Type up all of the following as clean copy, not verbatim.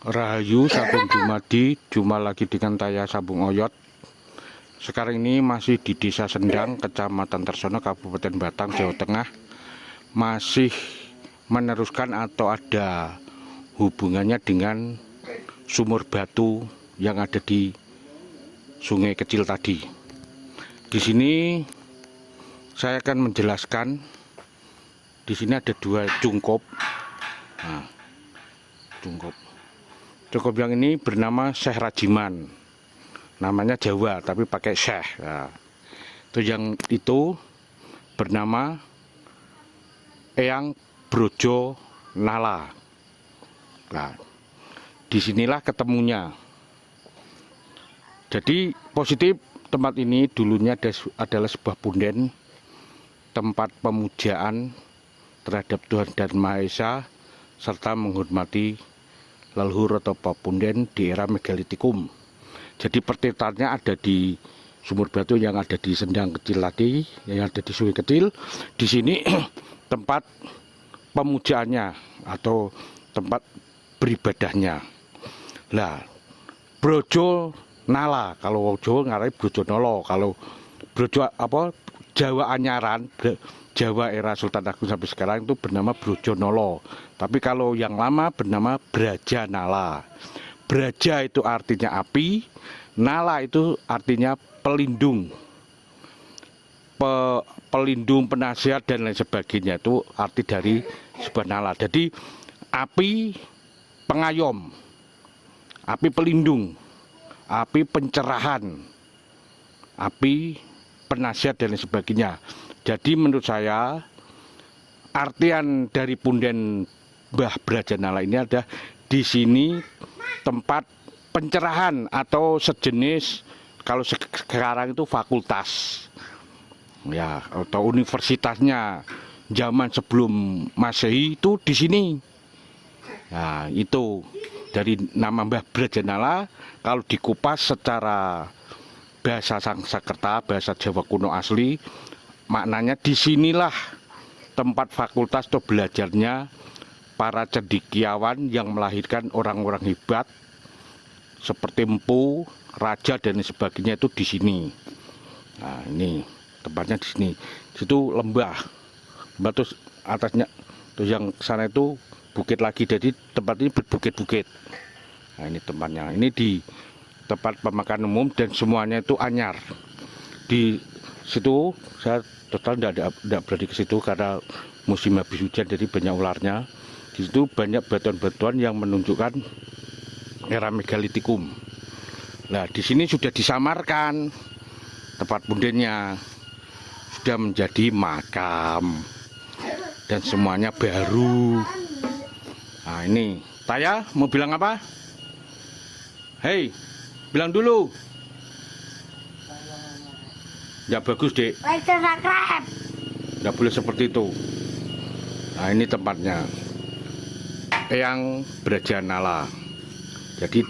Rahayu, Sagung Dumadi, jumpa lagi dengan saya Sambung Oyot. Sekarang ini masih di Desa Sendang, Kecamatan Tersono, Kabupaten Batang, Jawa Tengah. Masih meneruskan atau ada hubungannya dengan sumur batu yang ada di sungai kecil tadi. Di sini saya akan menjelaskan. Di sini ada dua cungkup. Nah, cungkup yang ini bernama Syekh Rajiman. Namanya Jawa tapi pakai Syekh. Nah, yang itu bernama Eyang Brojo Nala. Nah, disinilah ketemunya. Jadi positif, tempat ini dulunya adalah sebuah punden, tempat pemujaan terhadap Tuhan dan Maha Esa, serta menghormati leluhur atau papunden di era megalitikum. Jadi pertirtaannya ada di sumur batu yang ada di Sendang kecil tadi, yang ada di sungai kecil. Di sini tempat pemujaannya atau tempat beribadahnya. Lah, Brojo Nala, kalau Jawa ngarai Brojo Nolo, kalau Brojo apa Jawa Anyaran, Jawa era Sultan Agung sampai sekarang itu bernama Brojo Nolo. Tapi kalau yang lama bernama Braja Nala. Braja itu artinya api, Nala itu artinya pelindung. Pelindung, penasihat dan lain sebagainya, itu arti dari sebuah nala. Jadi api pengayom, api pelindung, api pencerahan, api penasihat dan lain sebagainya. Jadi menurut saya artian dari punden Mbah Braja Nala ini ada di sini tempat pencerahan atau sejenis, kalau sekarang itu fakultas ya atau universitasnya zaman sebelum Masehi itu di sini. Nah, itu dari nama Mbah Braja Nala. Kalau dikupas secara bahasa Sangsekerta, bahasa Jawa kuno asli, maknanya disinilah tempat fakultas atau belajarnya para cendekiawan yang melahirkan orang-orang hebat seperti Empu, Raja dan sebagainya, itu di sini. Nah, ini tempatnya di sini. Situ lembah, terus atasnya, terus yang sana itu bukit lagi. Jadi tempat ini berbukit-bukit. Nah, ini tempatnya. Ini di tempat pemakaman umum dan semuanya itu anyar. Di situ saya total tidak berani ke situ karena musim habis hujan, jadi banyak ularnya. Di situ banyak batuan-batuan yang menunjukkan era megalitikum. Nah, di sini sudah disamarkan tempat pundennya, sudah menjadi makam dan semuanya baru. Nah, ini Taya mau bilang apa? Hei, bilang dulu. Ya bagus, Dek. Nggak boleh seperti itu. Nah, ini tempatnya Eyang Braja Nala. Jadi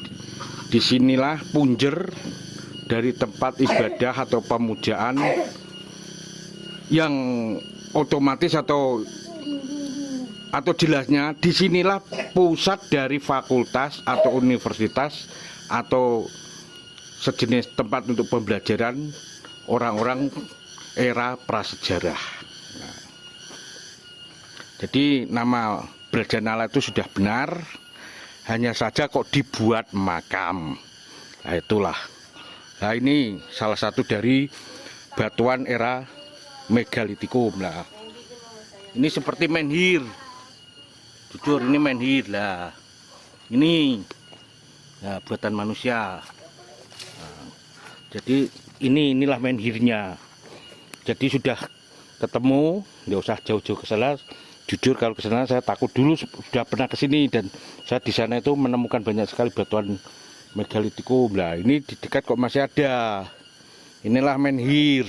disinilah punjer dari tempat ibadah atau pemujaan yang otomatis atau jelasnya disinilah pusat dari fakultas atau universitas atau sejenis tempat untuk pembelajaran orang-orang era prasejarah. Nah, jadi nama Braja Nala itu sudah benar, hanya saja kok dibuat makam. Nah, itulah. Nah, ini salah satu dari batuan era megalitikum. Nah, ini seperti menhir. Jujur ini menhir lah. Ini ya, buatan manusia. Nah, jadi inilah menhirnya. Jadi sudah ketemu, nggak usah jauh-jauh ke sana. Jujur kalau ke sana saya takut, dulu sudah pernah ke sini dan saya di sana itu menemukan banyak sekali batuan megalitikum. Nah, ini di dekat kok masih ada. Inilah menhir.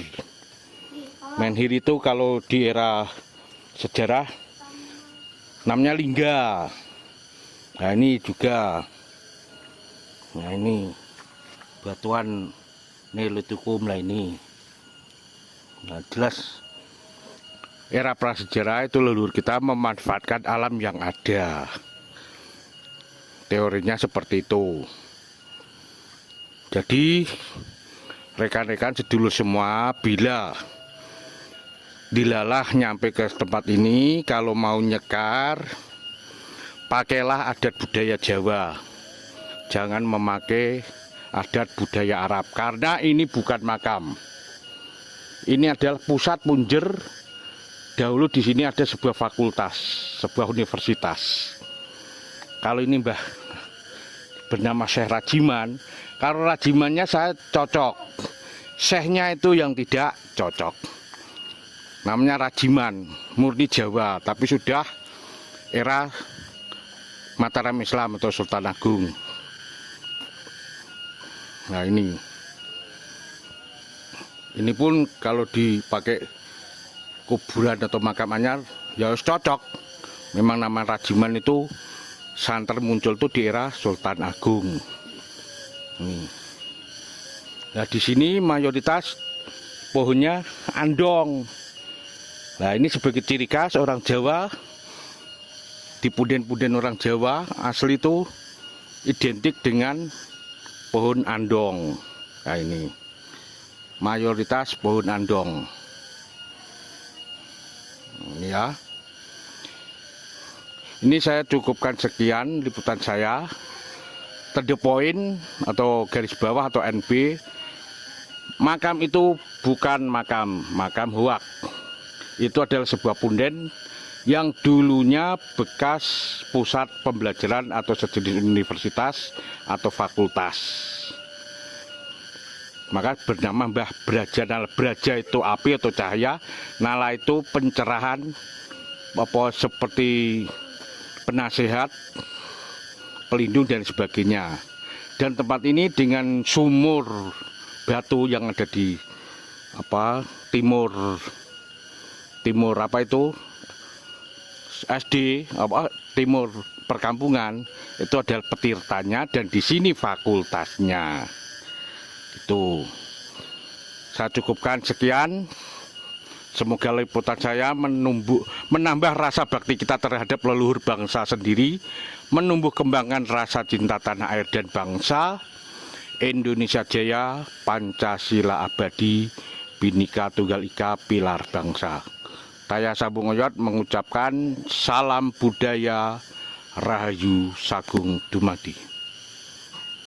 Menhir itu kalau di era sejarah namanya lingga. Nah, ini juga. Nah, ini batuan megalitikum lah ini. Nah, jelas era prasejarah itu leluhur kita memanfaatkan alam yang ada. Teorinya seperti itu. Jadi rekan-rekan sedulur semua, bila dilalah nyampe ke tempat ini, kalau mau nyekar, pakailah adat budaya Jawa. Jangan memakai adat budaya Arab, karena ini bukan makam. Ini adalah pusat punjer. Dahulu di sini ada sebuah fakultas, sebuah universitas. Kalau ini Mbah bernama Syekh Rajiman, kalau Rajimannya saya cocok, Syekhnya itu yang tidak cocok. Namanya Rajiman, murni Jawa, tapi sudah era Mataram Islam atau Sultan Agung. Nah ini pun kalau dipakai kuburan atau makam anyar ya harus cocok. Memang nama Rajiman itu santer muncul tuh di era Sultan Agung. Nah di sini mayoritas pohonnya andong. Nah ini sebagai ciri khas orang Jawa. Di punden-punden orang Jawa asli itu identik dengan pohon andong. Nah ini mayoritas pohon andong. Ya, ini saya cukupkan sekian liputan saya. To the point atau garis bawah atau NB, makam itu bukan makam hoak. Itu adalah sebuah punden yang dulunya bekas pusat pembelajaran atau sejenis universitas atau fakultas. Maka bernama Mbah Braja Nala. Braja itu api atau cahaya, Nala itu pencerahan, apa seperti penasehat, pelindung dan sebagainya. Dan tempat ini dengan sumur batu yang ada di timur apa itu SD timur perkampungan, itu adalah petirtanya dan di sini fakultasnya. Itu saya cukupkan sekian. Semoga liputan saya menambah rasa bakti kita terhadap leluhur bangsa sendiri, menumbuh kembangkan rasa cinta tanah air dan bangsa. Indonesia Jaya, Pancasila abadi, Bhinneka Tunggal Ika, pilar bangsa. Saya Sabung Oyot mengucapkan salam budaya, Rahayu Sagung Dumadi.